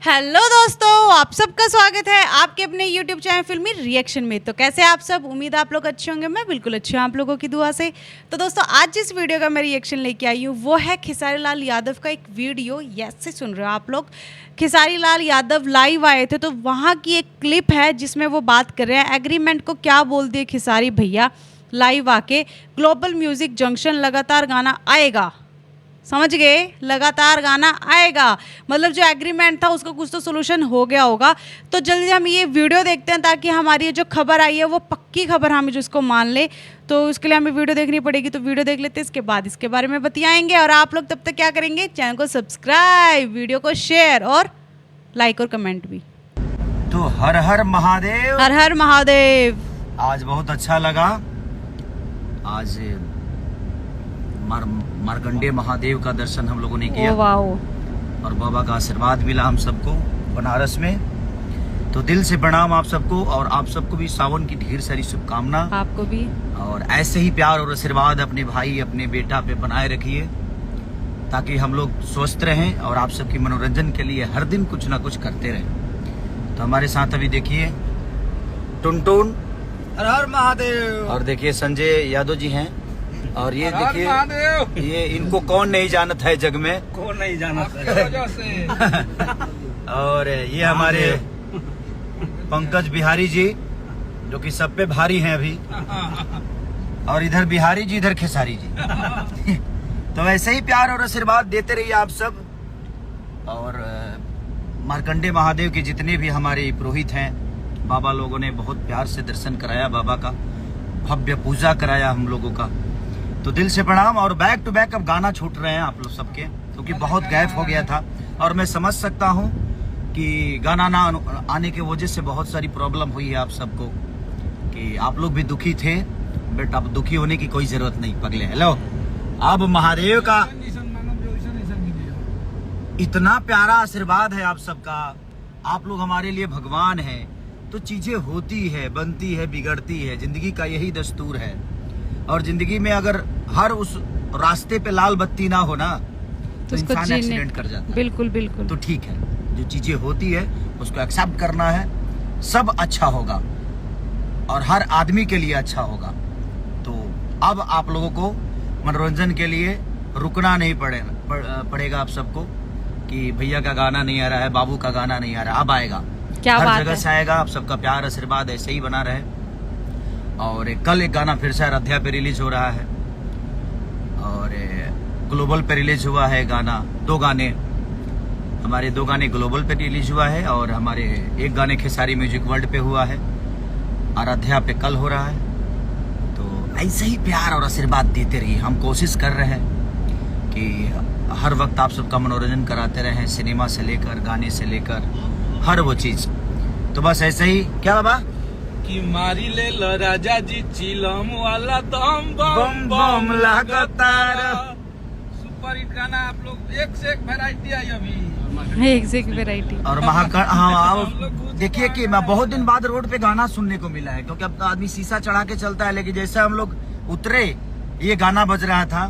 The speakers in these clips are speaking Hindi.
हेलो दोस्तों, आप सबका स्वागत है आपके अपने YouTube चैनल फिल्मी रिएक्शन में। तो कैसे आप सब? उम्मीद आप लोग अच्छे होंगे। मैं बिल्कुल अच्छी हूँ आप लोगों की दुआ से। तो दोस्तों, आज जिस वीडियो का मैं रिएक्शन लेके आई हूँ वो है खेसारी लाल यादव का एक वीडियो। यस से सुन रहे हो आप लोग। खेसारी लाल यादव लाइव आए थे तो वहाँ की एक क्लिप है जिसमें वो बात कर रहे हैं एग्रीमेंट को क्या बोल दिए खेसारी भैया लाइव आके। ग्लोबल म्यूजिक जंक्शन लगातार गाना आएगा, समझ गए? लगातार गाना आएगा मतलब जो एग्रीमेंट था उसका कुछ तो सोल्यूशन हो गया होगा। तो जल्दी हम ये वीडियो देखते हैं ताकि हमारी जो खबर आई है वो पक्की खबर हम जिसको मान ले। तो उसके लिए हमें वीडियो देखनी पड़ेगी, तो वीडियो देख लेते हैं, इसके बाद इसके बारे में बतियाएंगे। और आप लोग तब तक क्या करेंगे? चैनल को सब्सक्राइब, वीडियो को शेयर और लाइक और कमेंट भी। तो हर हर महादेव। हर हर महादेव। आज बहुत अच्छा लगा। आज मार्कंडेय महादेव का दर्शन हम लोगों ने किया। Oh wow. और बाबा का आशीर्वाद मिला हम सबको बनारस में। तो दिल से प्रणाम आप सबको, और आप सबको भी सावन की ढेर सारी शुभकामना। आपको भी। और ऐसे ही प्यार और आशीर्वाद अपने भाई अपने बेटा पे बनाए रखिए ताकि हम लोग स्वस्थ रहें और आप सबकी मनोरंजन के लिए हर दिन कुछ ना कुछ करते रहें। तो हमारे साथ अभी देखिए टुनटुन, हर हर महादेव। और देखिए संजय यादव जी हैं। और ये देखिए, ये इनको कौन नहीं जानता है जग में, कौन नहीं जाना से। और ये हमारे पंकज बिहारी जी जो कि सब पे भारी हैं अभी। और इधर बिहारी जी, इधर खेसारी जी। तो ऐसे ही प्यार और आशीर्वाद देते रहिए आप सब। और मार्कंडेय महादेव के जितने भी हमारे पुरोहित हैं, बाबा लोगों ने बहुत प्यार से दर्शन कराया, बाबा का भव्य पूजा कराया हम लोगों का। तो दिल से प्रणाम। और बैक टू बैक अब गाना छूट रहे हैं आप लोग सबके, क्योंकि बहुत गैप हो गया था। और मैं समझ सकता हूँ कि गाना ना आने की वजह से बहुत सारी प्रॉब्लम हुई है आप सबको, कि आप लोग भी दुखी थे, बट अब दुखी होने की कोई जरूरत नहीं पगले। हेलो, अब महादेव का इतना प्यारा आशीर्वाद है आप सबका। आप लोग हमारे लिए भगवान हैं। तो चीजें होती है, बनती है, बिगड़ती है, जिंदगी का यही दस्तूर है। और जिंदगी में अगर हर उस रास्ते पे लाल बत्ती ना हो ना तो इंसान एक्सीडेंट कर जाता है। बिल्कुल बिल्कुल। तो ठीक है, जो चीजें होती है उसको एक्सेप्ट करना है। सब अच्छा होगा और हर आदमी के लिए अच्छा होगा। तो अब आप लोगों को मनोरंजन के लिए रुकना नहीं पड़ेगा आप सबको कि भैया का गाना नहीं आ रहा है, बाबू का गाना नहीं आ रहा है। अब आएगा, क्या हर बात जगह से आएगा। आप सबका प्यार आशीर्वाद ऐसे ही बना रहे। और कल एक गाना फिर से अयोध्या पे रिलीज हो रहा है, और ग्लोबल पे रिलीज हुआ है गाना। दो गाने हमारे, दो गाने ग्लोबल पे रिलीज हुआ है, और हमारे एक गाने खेसारी म्यूजिक वर्ल्ड पे हुआ है, अयोध्या पे कल हो रहा है। तो ऐसे ही प्यार और आशीर्वाद देते रहिए। हम कोशिश कर रहे हैं कि हर वक्त आप सबका मनोरंजन कराते रहें, सिनेमा से लेकर गाने से लेकर हर वो चीज। तो बस ऐसे ही। क्या बाबा कि मारी ले लो राजा जी चिलम वाला दम बम बम बम लगातार। सुपर हिट गाना। आप लोग एक से एक वैरायटी आई अभी, एक से एक वैरायटी। और हाँ, देखिए कि मैं बहुत दिन बाद रोड पे गाना सुनने को मिला है, क्योंकि अब तो आदमी शीशा चढ़ा के चलता है, लेकिन जैसे हम लोग उतरे ये गाना बज रहा था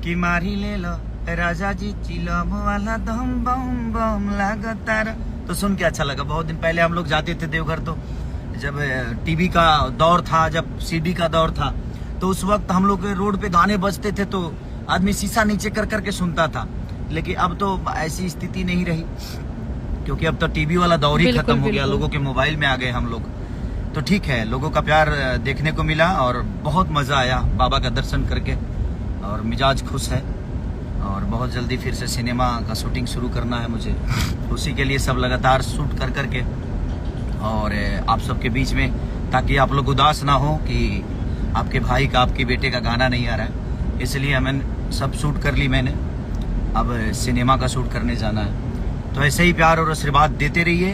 कि मारी ले लो राजा जी चिलम वाला दम बम बम लगातार। तो सुन के अच्छा लगा। बहुत दिन पहले हम लोग जाते थे देवघर, तो जब टीवी का दौर था, जब सीडी का दौर था, तो उस वक्त हम लोग रोड पे गाने बजते थे तो आदमी शीशा नीचे कर करके सुनता था। लेकिन अब तो ऐसी स्थिति नहीं रही, क्योंकि अब तो टीवी वाला दौर ही खत्म हो गया। लोगों के मोबाइल में आ गए हम लोग। तो ठीक है, लोगों का प्यार देखने को मिला और बहुत मजा आया बाबा का दर्शन करके, और मिजाज खुश है। और बहुत जल्दी फिर से सिनेमा का शूटिंग शुरू करना है मुझे। उसी के लिए सब लगातार शूट कर करके और आप सबके बीच में, ताकि आप लोग उदास ना हो कि आपके भाई का, आपके बेटे का गाना नहीं आ रहा है। इसलिए मैंने सब शूट कर ली मैंने। अब सिनेमा का शूट करने जाना है। तो ऐसे ही प्यार और आशीर्वाद देते रहिए।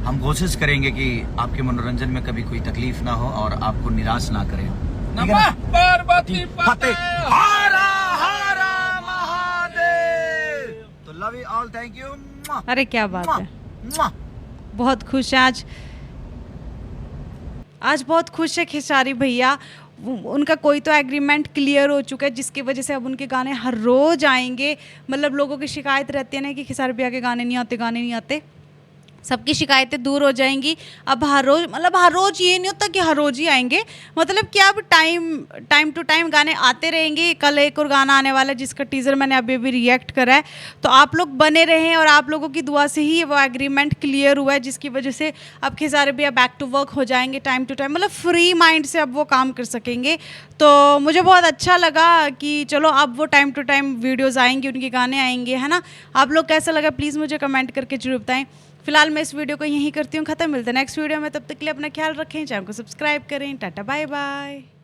हम कोशिश करेंगे कि आपके मनोरंजन में कभी कोई तकलीफ ना हो और आपको निराश ना करें। नमः पार्वती फतेह। फतेह। हर हर महादेव। तो love you all, thank you. अरे क्या बात है, बहुत खुश है आज बहुत खुश है खेसारी भैया। उनका कोई तो एग्रीमेंट क्लियर हो चुका है, जिसकी वजह से अब उनके गाने हर रोज़ आएंगे। मतलब लोगों की शिकायत रहती है ना कि खेसारी भैया के गाने नहीं आते, सबकी शिकायतें दूर हो जाएंगी। अब हर रोज़ ये नहीं होता कि हर रोज़ ही आएंगे, मतलब कि अब टाइम टू टाइम गाने आते रहेंगे। कल एक और गाना आने वाला है जिसका टीज़र मैंने अभी रिएक्ट करा है, तो आप लोग बने रहें और आप लोगों की दुआ से ही वो एग्रीमेंट क्लियर हुआ है, जिसकी वजह से अब खेसारी भैया बैक टू वर्क हो जाएंगे टाइम टू टाइम, मतलब फ्री माइंड से अब वो काम कर सकेंगे। तो मुझे बहुत अच्छा लगा कि चलो अब वो टाइम टू टाइम वीडियोज़ आएंगी, उनके गाने आएंगे, है ना। आप लोग कैसा लगा प्लीज़ मुझे कमेंट करके जरूर बताएं। फिलहाल मैं इस वीडियो को यहीं करती हूँ ख़त्म, मिलते हैं नेक्स्ट वीडियो में, तब तक के लिए अपना ख्याल रखें, चैनल को सब्सक्राइब करें, टाटा बाय बाय।